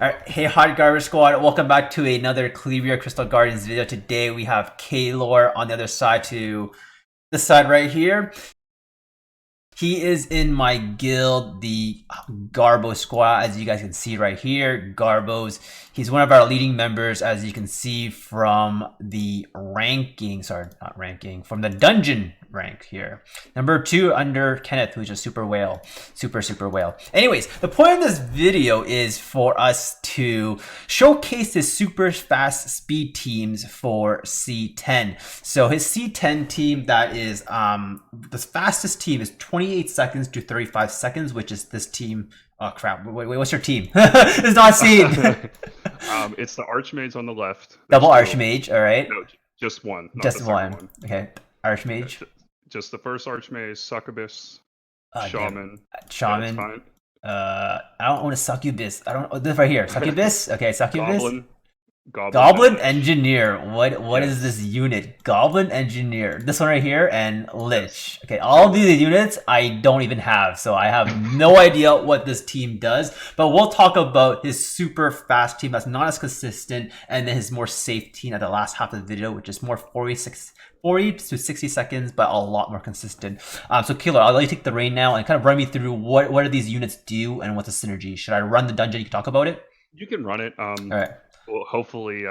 Alright, hey Hot Garbage Squad, welcome back to another Calibria Crystal Gardens video. Today we have Kalor on the other side to this side right here. He is in my guild, the Garbo squad, as you guys can see right here. Garbo's, he's one of our leading members, as you can see from the ranking, sorry, not ranking, from the dungeon rank here. Number 2 under Kenneth, who's a super whale, super whale. Anyways, the point of this video is for us to showcase his super fast speed teams for C10. So his C10 team, that is the fastest team is 28 seconds to 35 seconds, which is this team. Oh crap! Wait, what's your team? It's not seen. It's the Archmage on the left. Double Archmage, all right. No, just one. Not Just the one. second one. Okay, Archmage. Just the first Archmage, Succubus, Shaman. Shaman. Yeah, fine. I don't want to succubus. I don't. Oh, this right here, succubus. Okay, succubus. Goblin Engineer. What is this unit? Goblin Engineer. This one right here and Lich. Okay, all of these units I don't even have, so I have no idea what this team does. But we'll talk about his super fast team that's not as consistent, and then his more safe team at the last half of the video, which is more 40 to 60 seconds, but a lot more consistent. So Killer, I'll let you take the reign now and kind of run me through what do these units do and what's the synergy. Should I run the dungeon? You can talk about it. You can run it. All right. Well, hopefully,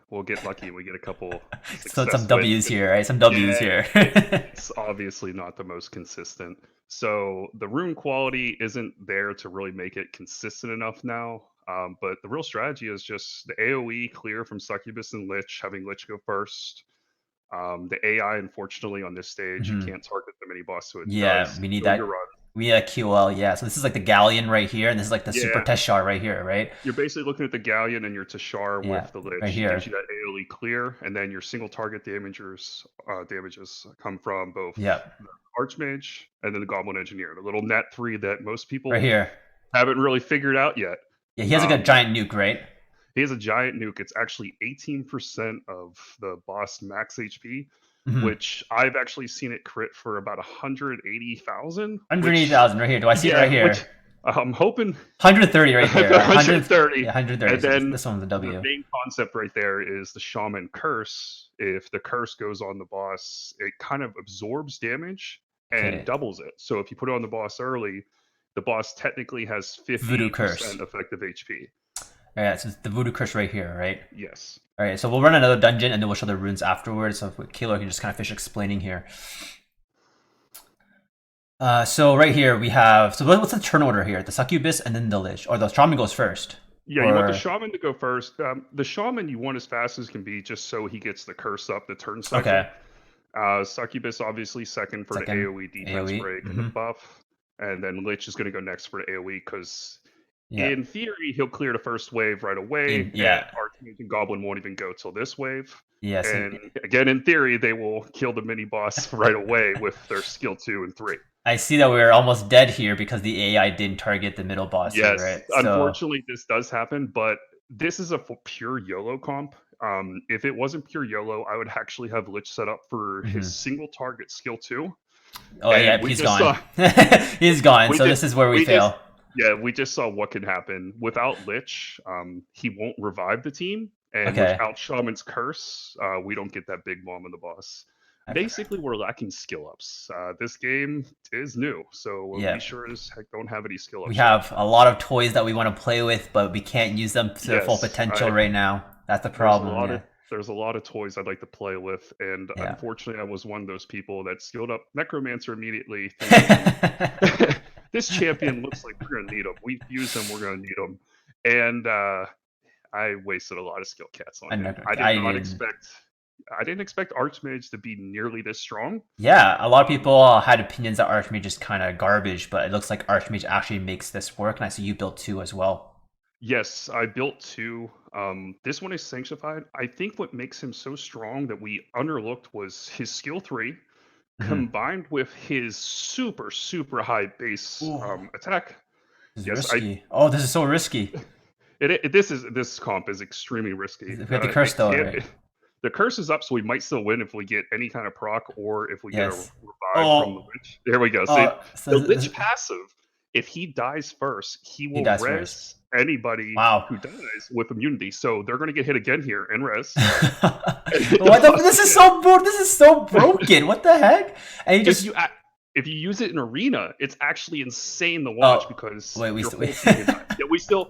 we'll get lucky and we get a couple. So some W's here, right? Some W's here. It's obviously not the most consistent. So the rune quality isn't there to really make it consistent enough now. But the real strategy is just the AoE clear from Succubus and Lich, having Lich go first. The AI, unfortunately, on this stage, you can't target the mini boss, so it does we need kill that. your run. We need a QL, yeah. So this is like the Galleon right here, and this is like the Super Teshar right here, right? You're basically looking at the Galleon and your Teshar with the Lich. Right here. Gives you that AoE clear, and then your single target damages come from both the Archmage and then the Goblin Engineer, the little net 3 that most people right here haven't really figured out yet. Yeah, he has like a giant nuke, right? He has a giant nuke. It's actually 18% of the boss max HP. Which I've actually seen it crit for about 180,000. 180,000 right here. Do I see it right here? I'm hoping 130 right here. 130. 130. And then this one's a W. The main concept right there is the Shaman Curse. If the curse goes on the boss, it kind of absorbs damage and doubles it. So if you put it on the boss early, the boss technically has 50% effective HP. All right, so it's the Voodoo Curse right here, right? Yes. All right, so we'll run another dungeon and then we'll show the runes afterwards. So Kilo can just kind of finish explaining here. So right here we have, so what's the turn order here? The Succubus and then the Lich, or the Shaman goes first? Yeah, you want the Shaman to go first. The Shaman you want as fast as can be, just so he gets the curse up the turn cycle. Okay. Succubus obviously second for the AoE defense break and the buff. And then Lich is going to go next for the AoE because in theory, he'll clear the first wave right away. Archmage and Goblin won't even go till this wave. Yes. And again, in theory, they will kill the mini boss right away with their skill 2 and 3. I see that we're almost dead here because the AI didn't target the middle boss. Yes, right? Unfortunately, this does happen, but this is a pure YOLO comp. If it wasn't pure YOLO, I would actually have Lich set up for his single target skill 2. Oh, and yeah, he's gone. He's gone, so this is where we fail. We just saw what can happen. Without Lich, he won't revive the team. And without Shaman's Curse, we don't get that big bomb on the boss. Basically, we're lacking skill ups. This game is new, so we sure as heck don't have any skill ups. We have a lot of toys that we want to play with, but we can't use them to their full potential right now. That's the problem. There's a lot of toys I'd like to play with, and unfortunately, I was one of those people that skilled up Necromancer immediately. This champion looks like we're going to need him. We've used him, we're going to need him. And I wasted a lot of skill cats on him. I didn't expect Archmage to be nearly this strong. Yeah, a lot of people had opinions that Archmage is kind of garbage, but it looks like Archmage actually makes this work, and I see you built 2 as well. Yes, I built 2. This one is Sanctified. I think what makes him so strong that we underlooked was his skill 3. Combined with his super high base attack. This is risky. This is so risky. This comp is extremely risky. We have the curse though, right? The curse is up, so we might still win if we get any kind of proc or if we get a revive from the Lich. There we go. So the Lich passive, if he dies first, he will res anybody Wow. who dies with immunity. So they're going to get hit again here and res. This is so broken. What the heck? And you just if you use it in arena, it's actually insane to watch because we still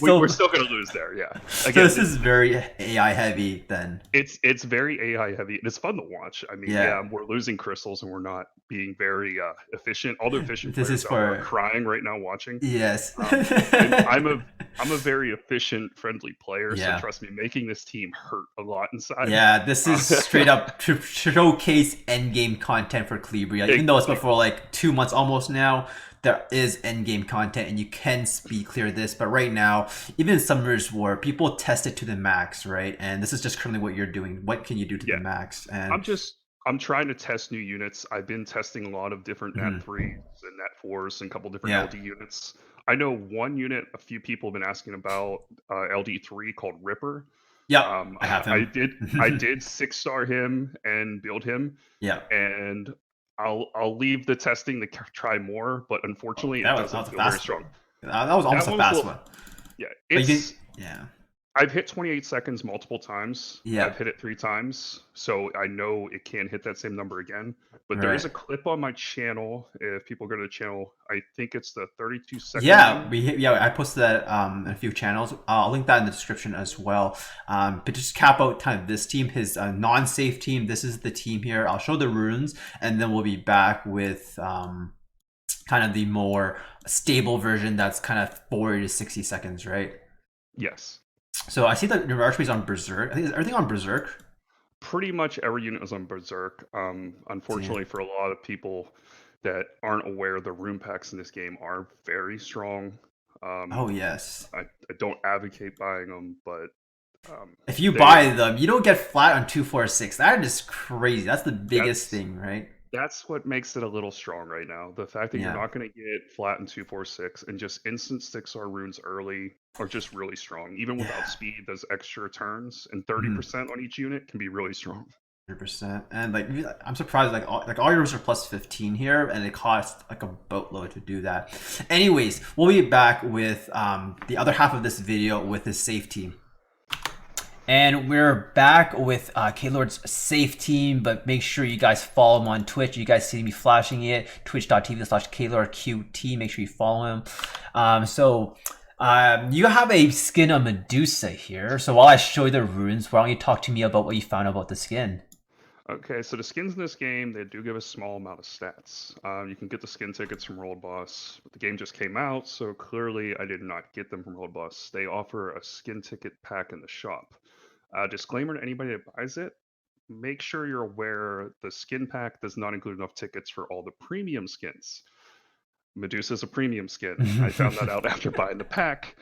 we're still gonna lose there. Yeah. Again, so this is very AI heavy. Then it's very AI heavy. It's fun to watch. I mean, yeah, we're losing crystals and we're not being very efficient. All the efficient players are crying right now watching. Yes. I'm a very efficient, friendly player. So trust me, making this team hurt a lot inside. Yeah, this is straight up to showcase endgame content for Calibria. Even though it's been for like 2 months almost now, there is endgame content and you can speed clear this. But right now, even in Summoner's War, people test it to the max, right? And this is just currently what you're doing. What can you do to the max? And I'm trying to test new units. I've been testing a lot of different Nat 3s and Nat 4s and a couple different LD units. I know one unit a few people have been asking about, LD3, called Ripper. Yeah, I have him. I did 6-star him and build him. Yeah, and I'll leave the testing to try more, but unfortunately, it doesn't feel very strong. That was almost a fast one. Yeah, I've hit 28 seconds multiple times. Yeah, I've hit it 3 times, so I know it can't hit that same number again. But there is a clip on my channel. If people go to the channel, I think it's the 32 second. Yeah, I posted that in a few channels. I'll link that in the description as well. But just cap out kind of this team, his non-safe team. This is the team here. I'll show the runes, and then we'll be back with kind of the more stable version. That's kind of 40 to 60 seconds, right? Yes. So I see that your archery is on Berserk. I think is everything on Berserk? Pretty much every unit is on Berserk. Unfortunately, for a lot of people that aren't aware, the rune packs in this game are very strong. Oh yes. I don't advocate buying them, but if you buy them, you don't get flat on 246. That is crazy. That's the biggest thing, right? That's what makes it a little strong right now. The fact that you're not going to get flat in 246 and just instant 6-star runes early are just really strong. Even without speed, those extra turns and 30% on each unit can be really strong. 100%. And like I'm surprised, like all yours are plus 15 here, and it costs like a boatload to do that. Anyways, we'll be back with the other half of this video with his safe team. And we're back with K-Lord's safe team, but make sure you guys follow him on Twitch. You guys see me flashing it, twitch.tv/KLordQT. Make sure you follow him. You have a skin of Medusa here. So while I show you the runes, why don't you talk to me about what you found about the skin? Okay, so the skins in this game, they do give a small amount of stats. You can get the skin tickets from World Boss, but the game just came out, so clearly I did not get them from World Boss. They offer a skin ticket pack in the shop. Disclaimer to anybody that buys it, make sure you're aware the skin pack does not include enough tickets for all the premium skins. Medusa is a premium skin. I found that out after buying the pack.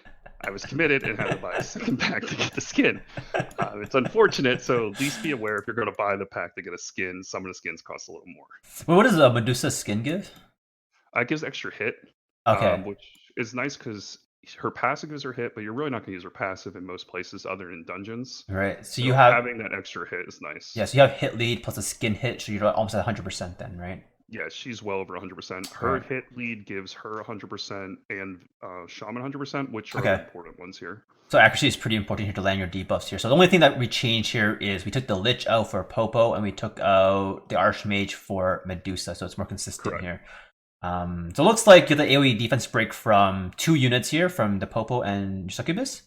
I was committed and had to buy a second pack to get the skin. It's unfortunate, so at least be aware if you're going to buy the pack to get a skin, some of the skins cost a little more. Well, what does a Medusa skin give? It gives extra hit, which is nice because her passive gives her hit, but you're really not going to use her passive in most places other than dungeons. Right. So you having that extra hit is nice. Yeah. So you have hit lead plus a skin hit, so you're almost at 100% then, right? Yeah, she's well over 100%. Her hit lead gives her 100% and Shaman 100%, which are the important ones here. So accuracy is pretty important here to land your debuffs here. So the only thing that we changed here is we took the Lich out for Popo and we took out the Archmage for Medusa, so it's more consistent here. So it looks like the AoE defense break from 2 units here from the Popo and Succubus?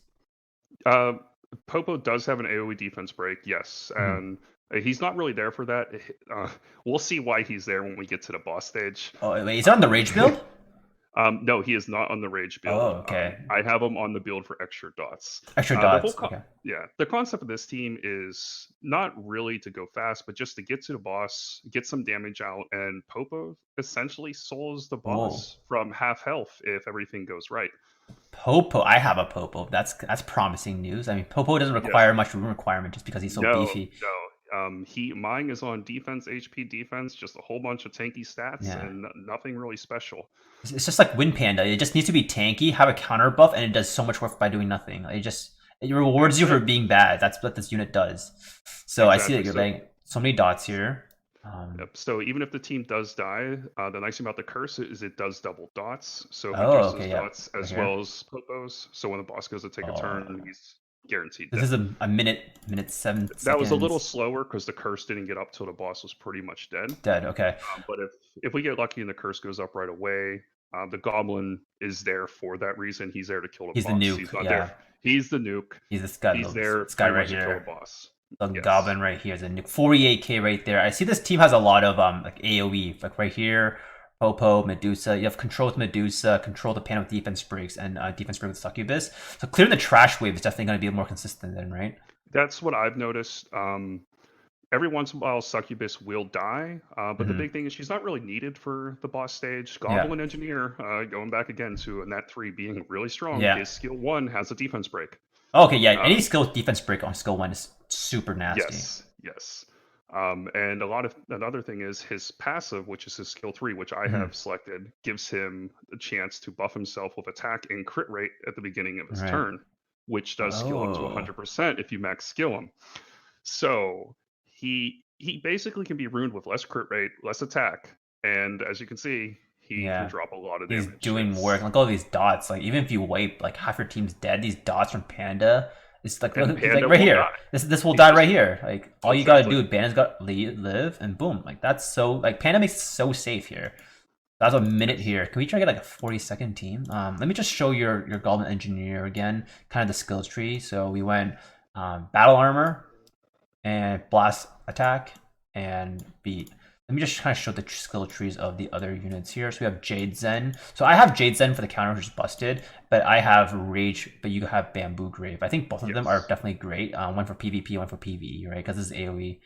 Popo does have an AoE defense break, yes. And he's not really there for that. We'll see why he's there when we get to the boss stage. Oh, wait, is that on the Rage build? No, he is not on the Rage build. Oh, okay. I have him on the build for extra dots. Extra dots, Yeah, the concept of this team is not really to go fast, but just to get to the boss, get some damage out, and Popo essentially souls the boss from half health if everything goes right. Popo, I have a Popo. That's promising news. I mean, Popo doesn't require much rune requirement just because he's so beefy. No. Mine is on defense, HP defense, just a whole bunch of tanky stats and nothing really special. It's just like Wind Panda. It just needs to be tanky, have a counter buff, and it does so much work by doing nothing. It rewards you for being bad. That's what this unit does. So I see that you're getting so many dots here. Yep. So even if the team does die, the nice thing about the curse is it does double dots. So it Oh, reduces okay, yeah. dots Right as here. well as popos. So when the boss goes to take a turn, he's guaranteed This dead. is a minute 7 That was a little seconds. slower because the curse didn't get up till the boss was pretty much dead. Dead, okay. But if we get lucky and the curse goes up right away, the goblin is there for that reason. He's there to kill the He's the boss. nuke, He's not yeah. there. He's the nuke. He's this guy, He's there this guy pretty right much to kill the here. boss. The Yes. goblin right here is a nuke. 48k right there. I see this team has a lot of like AoE, like right here. Popo, Medusa. You have control with Medusa, control the pan with defense breaks, and defense break with succubus. So clearing the trash wave is definitely going to be more consistent then, right? That's what I've noticed. Every once in a while, succubus will die, but the big thing is she's not really needed for the boss stage. Goblin Engineer, going back again to a Nat 3 being really strong, his skill 1 has a defense break. Okay, yeah. Any skill with defense break on skill 1 is super nasty. Yes. And another thing is his passive, which is his skill 3, which I have selected, gives him a chance to buff himself with attack and crit rate at the beginning of his turn, which does skill him to 100% if you max skill him. So he basically can be ruined with less crit rate, less attack, and as you can see, he can drop a lot of damage. He's doing work. Look at all these dots. Like even if you wipe like half your team's dead, these dots from Panda. It's like, look, it's like right here. Die. This will die right here. Like all you gotta do, Panda's got live, and boom. Like that's so like Panda makes it so safe here. That's a minute here. Can we try to get like a 40-second team? Let me just show your Goblin Engineer again, kind of the skills tree. So we went battle armor and blast attack and beat. Let me just kind of show the skill trees of the other units here. So we have Jade Zen. So I have Jade Zen for the counter, which is busted, but I have Rage, but you have Bamboo Grave. I think both of them are definitely great. One for PvP, one for PvE, right? Because this is AoE.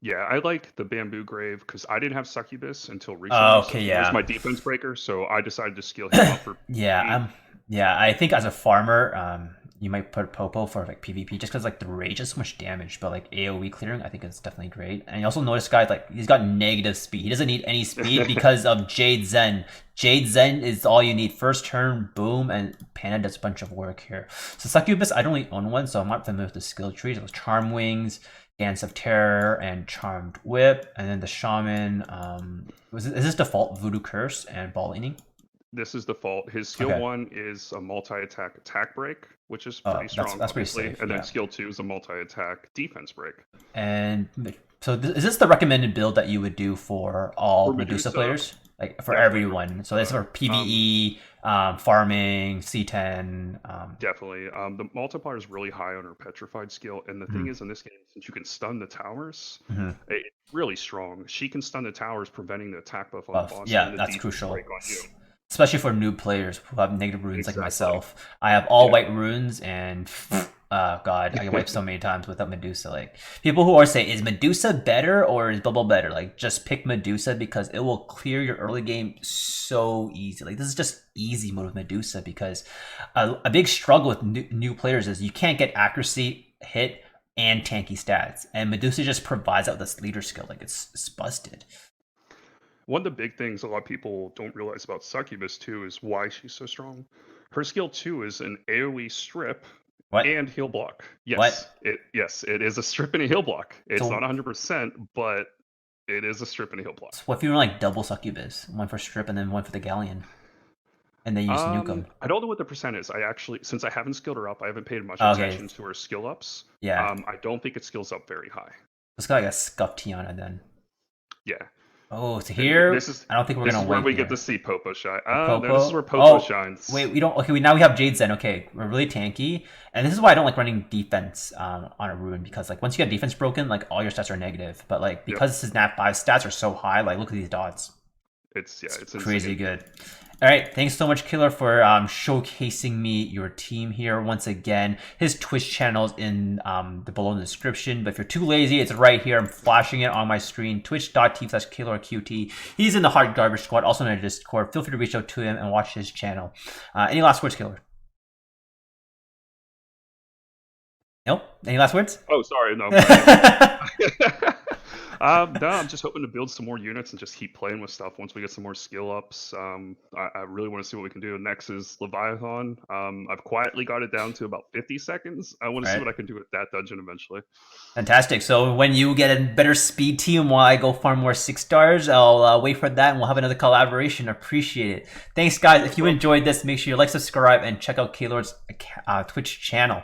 Yeah, I like the Bamboo Grave because I didn't have Succubus until recently. Okay, so it was my defense breaker, so I decided to skill him up for PvP. I think as a farmer, you might put Popo for like PvP just because like the rage is so much damage, but like AoE clearing, I think it's definitely great. And you also notice, guys, like he's got negative speed. He doesn't need any speed because of Jade Zen. Jade Zen is all you need. First turn, boom, and Panda does a bunch of work here. So Succubus, I don't really own one, so I'm not familiar with the skill trees. It was Charm Wings, Dance of Terror, and Charmed Whip, and then the Shaman. Is this default Voodoo Curse and Ball Leaning? This is default. His skill 1 is a multi-attack attack break, which is pretty strong, that's pretty safe, and then skill 2 is a multi-attack defense break. And so is this the recommended build that you would do for all Medusa players? Like for everyone? So this is for PvE, farming, C10. Definitely. The multiplier is really high on her petrified skill, and the thing is in this game, since you can stun the towers, it's really strong. She can stun the towers, preventing the attack buff on the boss. Yeah, and the that's crucial. On you. Especially for new players who have negative runes like myself. I have all white runes and god, I get wiped so many times without Medusa. Like people who are saying, is Medusa better or is Bubble better? Like just pick Medusa because it will clear your early game so easy. Like this is just easy mode with Medusa because a big struggle with new players is you can't get accuracy, hit, and tanky stats. And Medusa just provides that with this leader skill. Like it's busted. One of the big things a lot of people don't realize about Succubus too is why she's so strong. Her skill 2 is an AoE strip and heal block. Yes, it is a strip and a heal block. It's not 100%, but it is a strip and a heal block. So what if you were like double Succubus, one for strip and then one for the Galleon, and then you just nuke them? I don't know what the percent is. I actually, since I haven't skilled her up, I haven't paid much attention to her skill ups. Yeah. I don't think it skills up very high. It's got like a scuffed Tiana then. Yeah. Oh, so here, I don't think we're gonna win. This is where we get to see Popo shine. This is where Popo shines. Wait, we don't. Okay, now we have Jade Zen. Okay, we're really tanky, and this is why I don't like running defense on a rune because like once you get defense broken, like all your stats are negative. But like because this is Nat 5, stats are so high. Like look at these dots. It's crazy good. All right, thanks so much, Killer, for showcasing me your team here once again. His Twitch channel is in the below in the description, but if you're too lazy, it's right here. I'm flashing it on my screen, twitch.tv/KillerQT. He's in the Hard Garbage Squad, also in our Discord. Feel free to reach out to him and watch his channel. Any last words, Killer? Nope. Any last words? Oh, sorry, no. No, I'm just hoping to build some more units and just keep playing with stuff once we get some more skill ups. I really want to see what we can do. Next is Leviathan. I've quietly got it down to about 50 seconds. I want to see what I can do with that dungeon eventually. Fantastic. So when you get a better speed team while I go farm more 6 stars, I'll wait for that and we'll have another collaboration. Appreciate it. Thanks, guys. If you enjoyed this, make sure you like, subscribe, and check out K-Lord's Twitch channel.